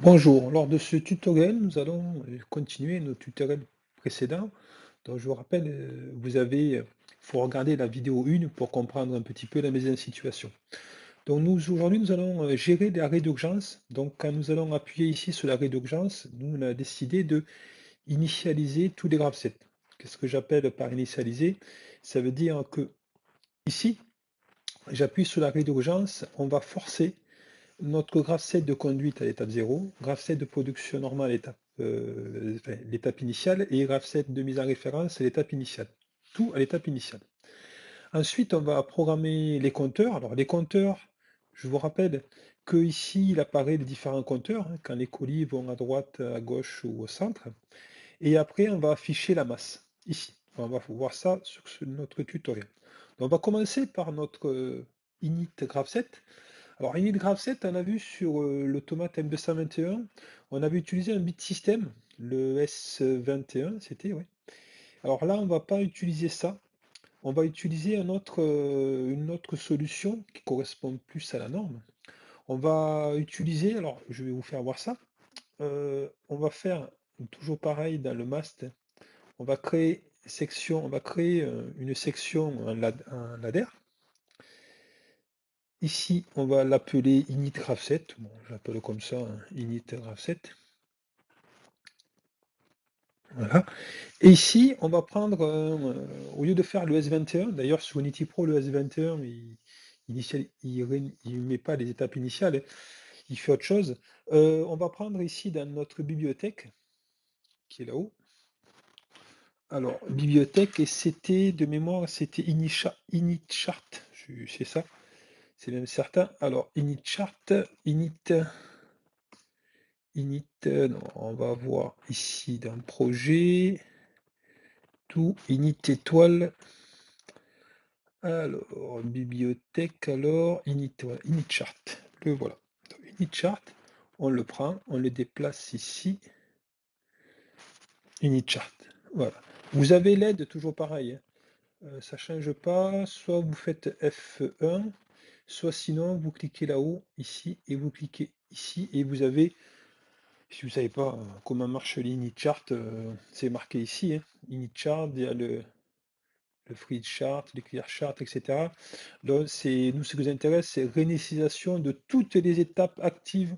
Bonjour, lors de ce tutoriel, nous allons continuer nos tutoriels précédents. Donc, je vous rappelle, faut regarder la vidéo 1 pour comprendre un petit peu la mise en situation. Donc, aujourd'hui, nous allons gérer l'arrêt d'urgence. Donc, quand nous allons appuyer ici sur l'arrêt d'urgence, nous, on a décidé de initialiser tous les graphes 7. Qu'est-ce que j'appelle par initialiser? Ça veut dire que ici, j'appuie sur l'arrêt d'urgence, on va forcer notre graphe 7 de conduite à l'étape 0, graphe 7 de production normale à l'étape initiale, et graphe 7 de mise en référence à l'étape initiale. Tout à l'étape initiale. Ensuite, on va programmer les compteurs. Alors, les compteurs, je vous rappelle que ici, il apparaît les différents compteurs, hein, quand les colis vont à droite, à gauche ou au centre. Et après, on va afficher la masse, ici. On va voir ça sur notre tutoriel. Donc, on va commencer par notre init graph 7. Alors, init graph 7, on a vu sur l'automate M221, on avait utilisé un bit system, le S21, c'était, oui. Alors là, on va pas utiliser ça. On va utiliser une autre solution qui correspond plus à la norme. On va utiliser, alors je vais vous faire voir ça. On va faire toujours pareil dans le mast. On va créer une section, un ladder. Ici, on va l'appeler init graph 7. Bon, j'appelle comme ça, hein, init graph 7. Voilà. Et ici, on va prendre, au lieu de faire le S21, d'ailleurs sur Unity Pro, le S21, il met pas les étapes initiales, hein, il fait autre chose. On va prendre ici dans notre bibliothèque, qui est là-haut. Alors, bibliothèque, et c'était de mémoire, c'était initchart, c'est ça, c'est même certain. Alors, non, on va voir ici dans le projet, tout, init étoile. Alors, bibliothèque, alors, voilà, initchart, le voilà. Donc, initchart, on le prend, on le déplace ici, initchart, voilà. Vous avez l'aide, toujours pareil, hein. Ça ne change pas, soit vous faites F1, soit sinon vous cliquez là-haut, ici, et vous cliquez ici, et vous avez, si vous ne savez pas comment marche l'initchart, c'est marqué ici, hein. Initchart, il y a le free chart, le clear chart, etc. Donc, nous, ce qui nous intéresse, c'est réinitialisation de toutes les étapes actives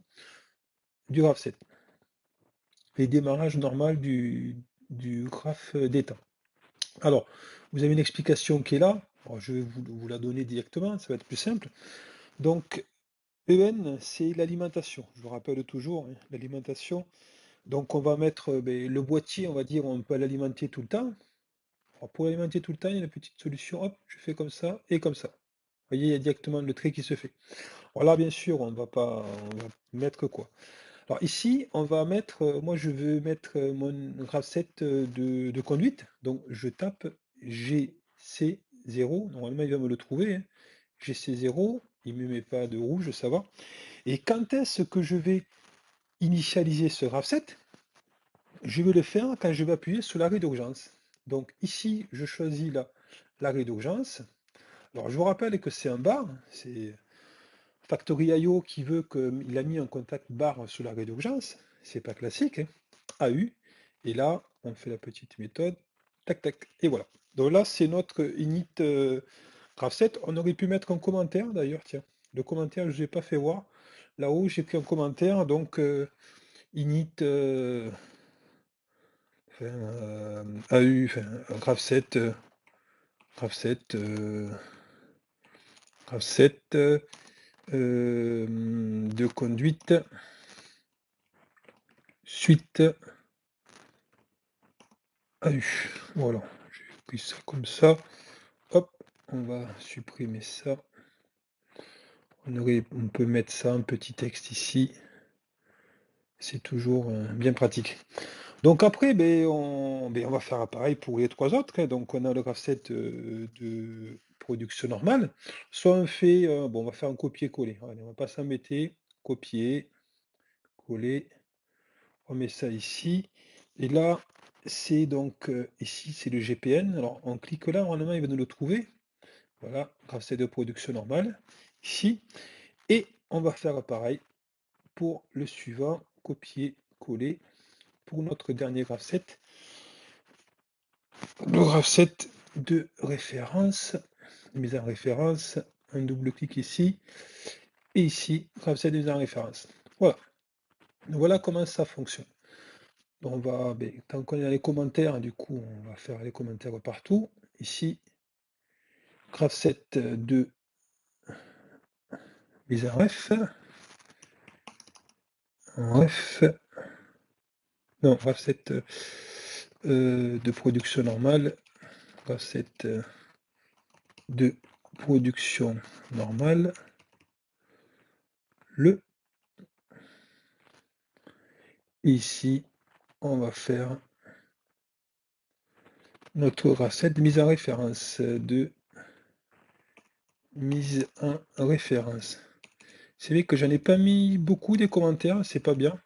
du graph 7. Les démarrages normal du graphe d'état. Alors, vous avez une explication qui est là. Alors, je vais vous la donner directement, ça va être plus simple. Donc, EN, c'est l'alimentation. Je vous rappelle toujours, hein, l'alimentation. Donc, on va mettre le boîtier, on va dire, on peut l'alimenter tout le temps. Alors, pour l'alimenter tout le temps, il y a une petite solution. Hop, je fais comme ça et comme ça. Vous voyez, il y a directement le trait qui se fait. Alors là, bien sûr, on va mettre quoi? Alors ici, on va mettre, moi je veux mettre mon graph 7 de conduite. Donc je tape GC0. Normalement, il va me le trouver, hein. GC0, il ne me met pas de rouge, ça va. Et quand est-ce que je vais initialiser ce graph 7? Je vais le faire quand je vais appuyer sur l'arrêt d'urgence. Donc ici, je choisis l'arrêt d'urgence. Alors je vous rappelle que c'est un bar, c'est Factory.io qui veut qu'il a mis un contact barre sur l'arrêt d'urgence, c'est pas classique, hein. AU, et là, on fait la petite méthode, tac tac, et voilà. Donc là, c'est notre init graph 7. On aurait pu mettre un commentaire d'ailleurs, tiens. Le commentaire, je ne l'ai pas fait voir. Là-haut, j'ai pris un commentaire, donc init AU, enfin, graph 7, graph 7, graph 7 de conduite suite AU. Voilà, j'ai pris ça comme ça. Hop, on va supprimer ça. On peut mettre ça, un petit texte ici. C'est toujours bien pratique. Donc après, on va faire pareil pour les trois autres, hein. Donc on a le graph 7 de production normale. Soit on fait, on va faire un copier-coller. Allez, on va pas s'embêter. Copier, coller. On met ça ici. Et là, c'est donc ici, c'est le GPN. Alors on clique là, normalement, il va nous le trouver. Voilà, graph 7 de production normale. Ici. Et on va faire pareil pour le suivant. copier-coller pour notre dernier graph set. Le graph set de référence, mise en référence, un double clic ici, et ici, graph set de mise en référence. Voilà. Voilà comment ça fonctionne. Donc on va, tant qu'on est dans les commentaires, du coup, on va faire les commentaires partout. Ici, graph set de mise en ref. Non, graph set de production normale. Graph set de production normale. Ici, on va faire notre graph set de mise en référence. C'est vrai que j'en ai pas mis beaucoup des commentaires, c'est pas bien.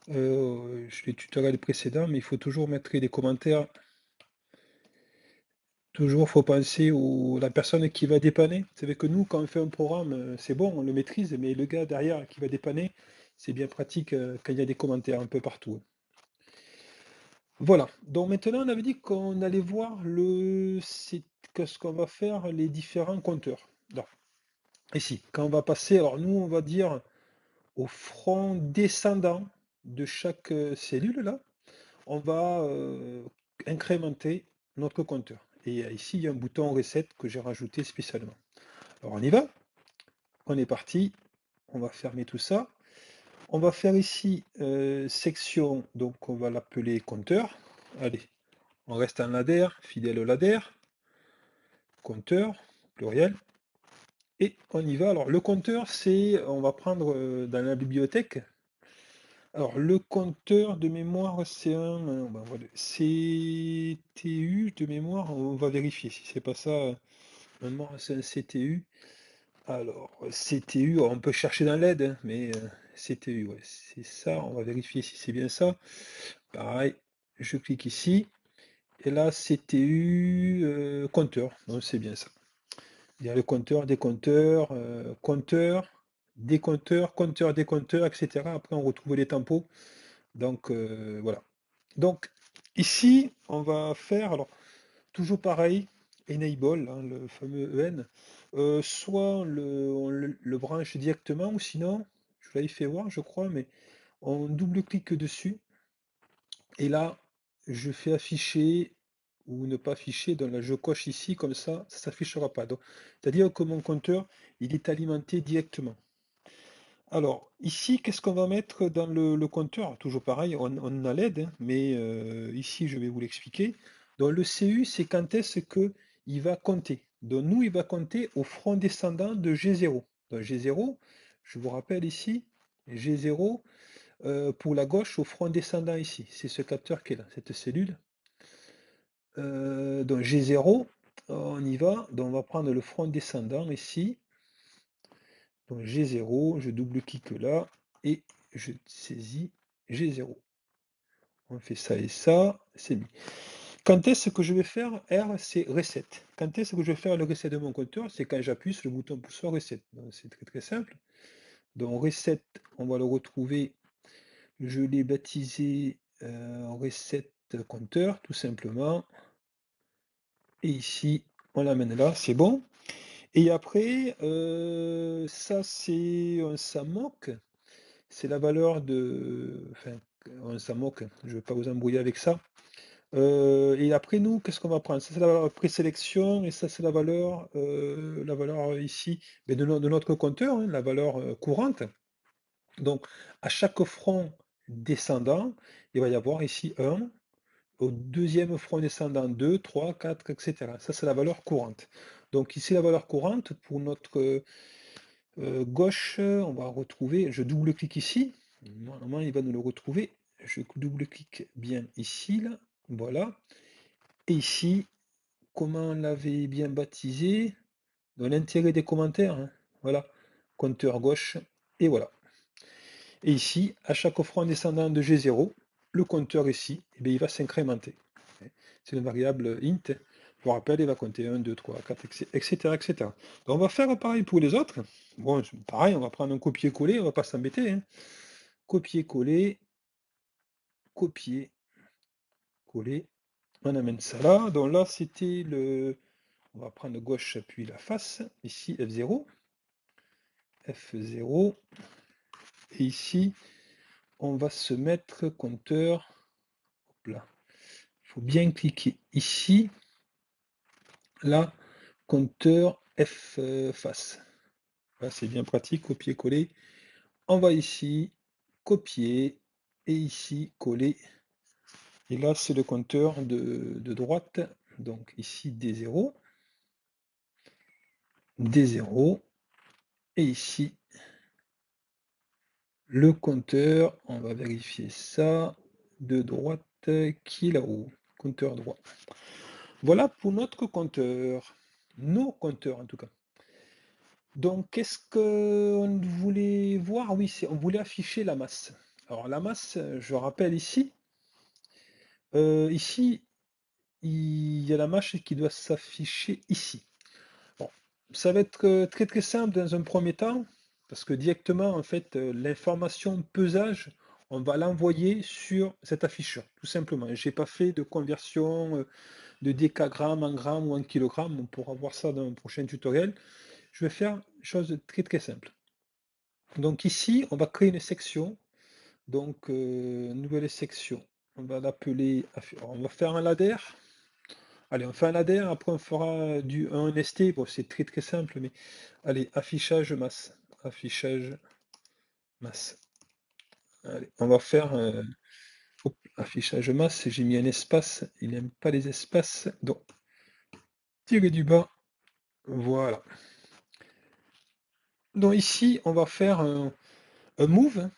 Les tutoriels précédents, mais il faut toujours mettre des commentaires. Toujours, faut penser à la personne qui va dépanner. C'est vrai que nous, quand on fait un programme, c'est bon, on le maîtrise, mais le gars derrière qui va dépanner, c'est bien pratique quand il y a des commentaires un peu partout. Voilà. Donc maintenant, on avait dit qu'on allait voir ce qu'on va faire les différents compteurs. Là, ici, quand on va passer, alors nous, on va dire au front descendant de chaque cellule, là, on va incrémenter notre compteur. Et ici, il y a un bouton Reset que j'ai rajouté spécialement. Alors on y va, on est parti, on va fermer tout ça. On va faire ici section, donc on va l'appeler compteur. Allez, on reste en ladder, fidèle au ladder, compteur, pluriel. Et on y va. Alors le compteur, on va prendre dans la bibliothèque. Alors le compteur de mémoire, c'est un CTU de mémoire. On va vérifier si c'est pas ça. Mémoire, c'est un CTU. Alors CTU, on peut chercher dans l'aide, hein, mais CTU, ouais, c'est ça. On va vérifier si c'est bien ça. Pareil, je clique ici. Et là, CTU compteur. Donc c'est bien ça. Il y a le compteur, décompteur, compteur, décompteur, compteur, décompteur, etc. Après, on retrouve les tempos. Donc, voilà. Donc, ici, on va faire, alors, toujours pareil, enable, hein, le fameux EN, soit on le branche directement, ou sinon, je l'avais fait voir, je crois, mais on double-clique dessus, et là, je fais afficher ou ne pas afficher, donc là je coche ici, comme ça ne s'affichera pas. C'est-à-dire que mon compteur, il est alimenté directement. Alors, ici, qu'est-ce qu'on va mettre dans le compteur? Toujours pareil, on a l'aide, hein, mais ici, je vais vous l'expliquer. Donc, le CU, c'est quand est-ce qu'il va compter. Donc, nous, il va compter au front descendant de G0. Donc, G0, je vous rappelle ici, G0, pour la gauche, au front descendant ici. C'est ce capteur qui est là, cette cellule. Donc G0, on y va. Donc on va prendre le front descendant ici. Donc G0, je double-clique là et je saisis G0. On fait ça et ça, c'est mis. Quand est-ce que je vais faire R, c'est reset. Quand est-ce que je vais faire le reset de mon compteur? C'est quand j'appuie sur le bouton pour reset. Donc c'est très très simple. Donc reset, on va le retrouver. Je l'ai baptisé reset compteur, tout simplement. Et ici, on l'amène là, c'est bon. Et après, ça c'est un SAMOC, c'est la valeur de. Enfin, un SAMOC, je ne vais pas vous embrouiller avec ça. Et après, nous, qu'est-ce qu'on va prendre? Ça, c'est la valeur présélection, et ça, c'est la valeur ici, mais de notre compteur, hein, la valeur courante. Donc, à chaque front descendant, il va y avoir ici 1, au deuxième front descendant 2, 3, 4, etc. Ça, c'est la valeur courante. Donc ici, la valeur courante, pour notre gauche, on va retrouver, je double-clique ici, normalement il va nous le retrouver, je double-clique bien ici, là, voilà, et ici, comment on l'avait bien baptisé, dans l'intérêt des commentaires, hein, voilà, compteur gauche, et voilà. Et ici, à chaque front descendant de G0, le compteur ici, eh bien, il va s'incrémenter. C'est une variable int. Je vous rappelle, il va compter 1, 2, 3, 4, etc. etc. Donc on va faire pareil pour les autres. Bon, pareil, on va prendre un copier-coller, on va pas s'embêter, hein. copier-coller, copier, coller. On amène ça là. Donc là, c'était le... On va prendre gauche, puis la face. Ici, F0. F0. Et ici, on va se mettre compteur. Hop là. Il faut bien cliquer ici. Là, compteur F face. Là, c'est bien pratique, copier-coller. On va ici, copier, et ici, coller. Et là, c'est le compteur de droite. Donc ici, D0. D0. Et ici, le compteur, on va vérifier ça, de droite, qui est là-haut. Compteur droit. Voilà pour notre compteur. Nos compteurs, en tout cas. Donc, qu'est-ce qu'on voulait voir? Oui, on voulait afficher la masse. Alors, la masse, je rappelle ici, ici, il y a la masse qui doit s'afficher ici. Bon, ça va être très très simple dans un premier temps, parce que directement, en fait, l'information pesage, on va l'envoyer sur cet afficheur, tout simplement. Je n'ai pas fait de conversion de décagrammes en grammes ou en kilogrammes, on pourra voir ça dans un prochain tutoriel. Je vais faire une chose très très simple. Donc ici, on va créer une section. Donc, nouvelle section. On va l'appeler, on va faire un ladder. Allez, on fait un ladder, après on fera un ST. Bon, c'est très très simple, mais allez, affichage masse. Affichage masse. Allez, on va faire affichage masse. J'ai mis un espace. Il n'aime pas les espaces. Donc, tirer du bas. Voilà. Donc ici, on va faire un move.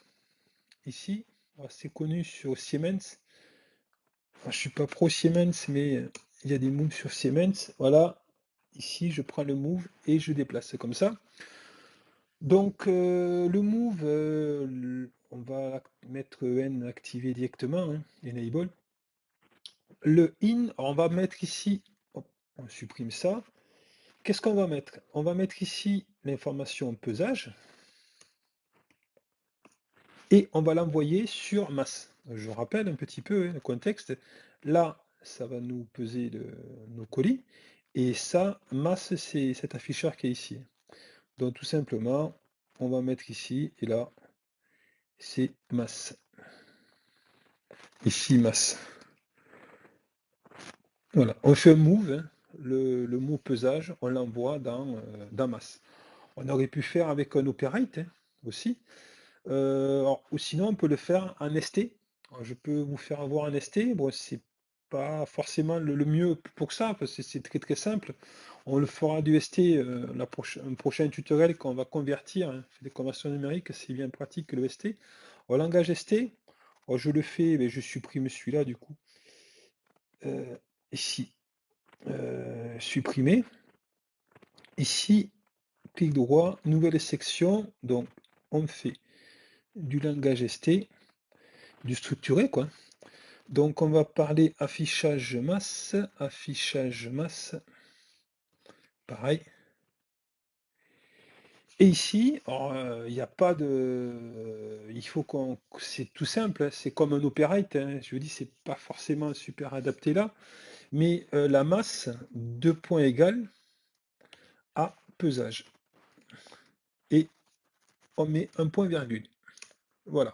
Ici, c'est connu sur Siemens. Je ne suis pas pro Siemens, mais il y a des moves sur Siemens. Voilà, ici je prends le move et je déplace comme ça. Donc le move, on va mettre N activé directement, hein, enable. Le in, on va mettre ici, hop, on supprime ça. Qu'est-ce qu'on va mettre? On va mettre ici l'information pesage et on va l'envoyer sur masse. Je rappelle un petit peu le contexte. Là, ça va nous peser nos colis. Et ça, masse, c'est cet afficheur qui est ici. Donc tout simplement, on va mettre ici, et là, c'est masse. Ici, masse. Voilà, on fait un move, hein. Le mot pesage, on l'envoie dans masse. On aurait pu faire avec un operate hein, aussi. Ou sinon, on peut le faire en ST. Alors, je peux vous faire avoir un ST. Bon, c'est pas forcément le mieux pour ça, parce que c'est très très simple. On le fera du ST un prochain tutoriel quand on va convertir, hein, des conversions numériques, c'est bien pratique que le ST. Au langage ST, je le fais, mais je supprime celui-là du coup. Ici, supprimer. Ici, clic droit, nouvelle section. Donc, on fait du langage ST, du structuré quoi. Donc on va parler affichage masse, pareil. Et ici, il n'y a pas de... il faut qu'on... C'est tout simple, hein, c'est comme un operate, hein, je vous dis, c'est pas forcément super adapté là, mais la masse, 2 points égales à pesage. Et on met un point virgule. Voilà.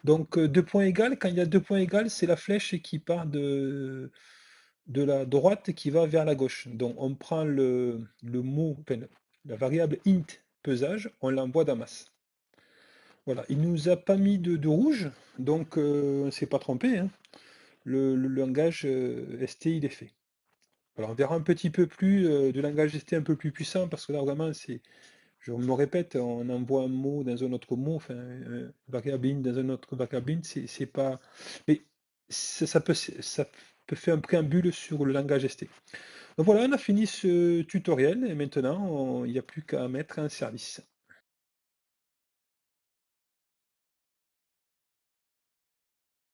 Donc 2 points égales, quand il y a 2 points égales, c'est la flèche qui part de la droite qui va vers la gauche. Donc on prend le mot, enfin, la variable int pesage, on l'envoie dans masse. Voilà, il nous a pas mis de rouge, donc on ne s'est pas trompé, hein. Le langage ST il est fait. Alors on verra un petit peu plus de langage ST un peu plus puissant, parce que là vraiment c'est, je me répète, on envoie un mot dans un autre mot, enfin variable int dans un autre variable int, c'est pas. Mais ça peut faire un préambule sur le langage ST. Donc voilà, on a fini ce tutoriel et maintenant il n'y a plus qu'à mettre un service.